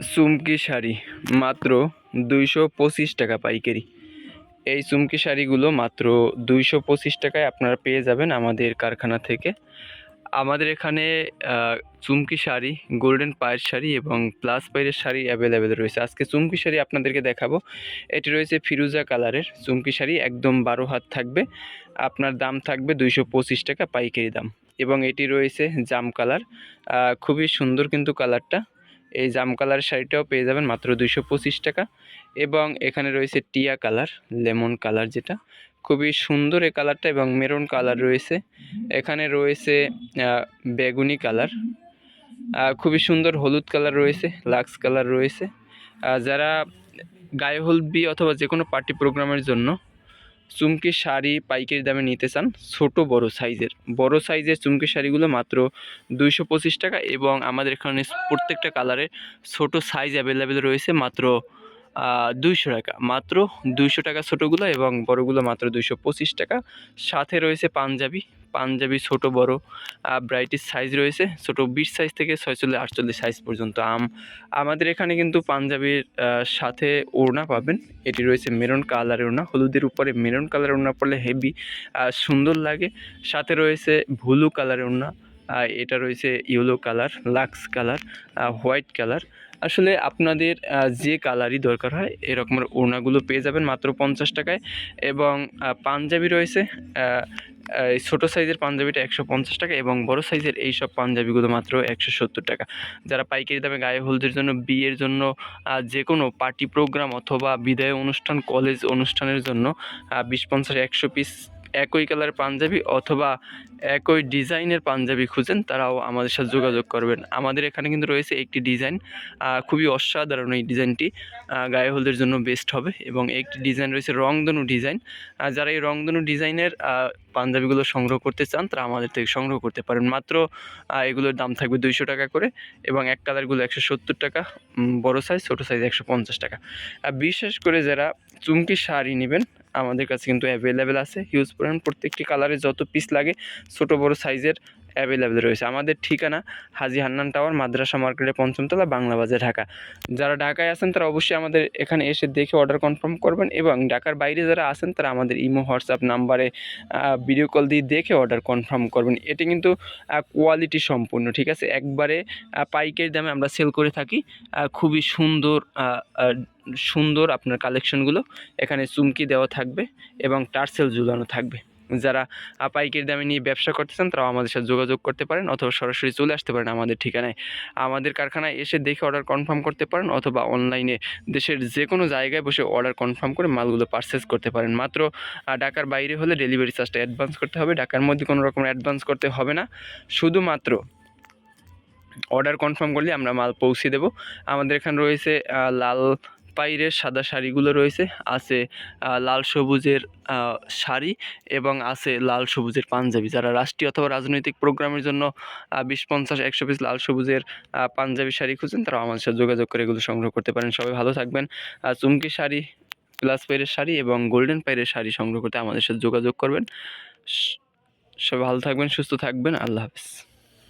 চুমকি শাড়ি মাত্র 225 টাকা পাইকারি। এই চুমকি শাড়িগুলো মাত্র 225 টাকায় আপনারা পেয়ে যাবেন আমাদের কারখানা থেকে। আমাদের এখানে চুমকি শাড়ি, গোল্ডেন পায়ের শাড়ি এবং প্লাস পায়ের শাড়ি অ্যাভেলেবেল রয়েছে। আজকে চুমকি শাড়ি আপনাদেরকে দেখাবো। এটি রয়েছে ফিরোজা কালারের চুমকি শাড়ি, একদম 12 হাত থাকবে। আপনার দাম থাকবে 225 টাকা পাইকারি দাম। এবং এটি রয়েছে জাম কালার, খুবই সুন্দর কিন্তু কালারটা। এই জাম কালার শাড়িটাও পেয়ে যাবেন মাত্র 225 টাকা। এবং এখানে রয়েছে টিয়া কালার, লেমন কালার, যেটা খুবই সুন্দর এই কালারটা। এবং মেরুন কালার রয়েছে, এখানে রয়েছে বেগুনি কালার, খুবই সুন্দর হলুদ কালার রয়েছে, লাক্স কালার রয়েছে। যারা গায়ে হলুদ বিয়ে অথবা যে কোনো পার্টি প্রোগ্রামের জন্য চুমকি শাড়ি পাইকারি দামে নিতে চান, বড় সাইজের চুমকি শাড়িগুলো মাত্র 225 টাকা। এবং আমাদের এখানে প্রত্যেকটা কালারে ছোট সাইজ অ্যাভেলেবেল রয়েছে মাত্র 200 টাকা। মাত্র 200 টাকা ছোটোগুলো, এবং বড়গুলো মাত্র 225 টাকা। সাথে রয়েছে পাঞ্জাবি ছোট বড় ভ্যারাইটির সাইজ রয়েছে, ছোট 20 সাইজ থেকে 46 48 সাইজ পর্যন্ত। আমাদের এখানে কিন্তু পাঞ্জাবির সাথে ওড়না পাবেন। এটি রয়েছে মেরুন কালারের ওড়না, হলুদের উপরে মেরুন কালারের ওড়না পরলে হেভি সুন্দর লাগে। সাথে রয়েছে ব্লু কালারের ওড়না, এটা রয়েছে ইয়েলো কালার, লাক্স কালার, হোয়াইট কালার। আসলে আপনাদের যে কালারই দরকার হয় এরকমের ওড়নাগুলো পেয়ে যাবেন মাত্র 50 টাকায়। এবং পাঞ্জাবি রয়েছে, ছোটো সাইজের পাঞ্জাবিটা 150 টাকা, এবং বড় সাইজের এই সব পাঞ্জাবিগুলো মাত্র 170 টাকা। যারা পাইকারি দামে গায়ে হলুদের জন্য, বিয়ের জন্য, যে কোনো পার্টি প্রোগ্রাম অথবা বিদায় অনুষ্ঠান, কলেজ অনুষ্ঠানের জন্য 20 50 100 পিস একই কালার পাঞ্জাবি অথবা একই ডিজাইনের পাঞ্জাবি খুঁজেন, তারাও আমাদের সাথে যোগাযোগ করবেন। আমাদের এখানে কিন্তু রয়েছে একটি ডিজাইন, খুবই অসাধারণ। এই ডিজাইনটি গায়ে হলুদের জন্য বেস্ট হবে। এবং একটি ডিজাইন রয়েছে রংধনু ডিজাইন। যারা এই রংধনু ডিজাইনের পাঞ্জাবিগুলো সংগ্রহ করতে চান তারা আমাদের থেকে সংগ্রহ করতে পারেন। মাত্র এগুলোর দাম থাকবে 200 টাকা করে, এবং এক কালারগুলো 170 টাকা, বড় সাইজ, ছোটো সাইজ 150 টাকা। বিশেষ করে যারা চুমকি শাড়ি নেবেন আমাদের কাছে কিন্তু অ্যাভেলেবেল আছে হিউজ পরিমাণ। প্রত্যেকটি কালারে যত পিস লাগে ছোটো বড় সাইজের অ্যাভেলেবেল রয়েছে। আমাদের ঠিকানা হাজী হান্নান টাওয়ার, মাদ্রাসা মার্কেটে, 5ম তলা, বাংলা বাজার, ঢাকা। যারা ঢাকায় আছেন তারা অবশ্যই আমাদের এখানে এসে দেখে অর্ডার কনফার্ম করবেন। এবং ঢাকার বাইরে যারা আছেন তারা আমাদের ইমো, হোয়াটসঅ্যাপ নাম্বারে ভিডিও কল দিয়ে দেখে অর্ডার কনফার্ম করবেন। এটি কিন্তু কোয়ালিটি সম্পূর্ণ, ঠিক আছে। একবারে পাইকারি দামে আমরা সেল করে থাকি। খুবই সুন্দর আপনার কালেকশনগুলো এখানে চুমকি দেওয়া থাকবে এবং টার্সেল ঝুলানো থাকবে। যারা পাইকারি দামে নিয়ে ব্যবসা করতে চান তারাও আমাদের সাথে যোগাযোগ করতে পারেন, অথবা সরাসরি চলে আসতে পারেন আমাদের ঠিকানায়। আমাদের কারখানায় এসে দেখে অর্ডার কনফার্ম করতে পারেন, অথবা অনলাইনে দেশের যে কোনো জায়গায় বসে অর্ডার কনফার্ম করে মালগুলো পারচেস করতে পারেন। মাত্র ঢাকার বাইরে হলে ডেলিভারি চার্জটা অ্যাডভান্স করতে হবে, ঢাকার মধ্যে কোনো রকম অ্যাডভান্স করতে হবে না। শুধুমাত্র অর্ডার কনফার্ম করলে আমরা মাল পৌঁছে দেব। আমাদের এখানে রয়েছে লাল পাইরের সাদা শাড়িগুলো রয়েছে, আছে লাল সবুজের শাড়ি, এবং আছে লাল সবুজের পাঞ্জাবি। যারা রাষ্ট্রীয় অথবা রাজনৈতিক প্রোগ্রামের জন্য 20 50 100 পিস লাল সবুজের পাঞ্জাবি শাড়ি খুঁজেন, তারাও আমাদের সাথে যোগাযোগ করে এগুলো সংগ্রহ করতে পারেন। সবাই ভালো থাকবেন। চুমকি শাড়ি, প্লাস পাইরের শাড়ি এবং গোল্ডেন পাইরের শাড়ি সংগ্রহ করতে আমাদের সাথে যোগাযোগ করবেন। সবাই ভালো থাকবেন, সুস্থ থাকবেন। আল্লাহ হাফেজ।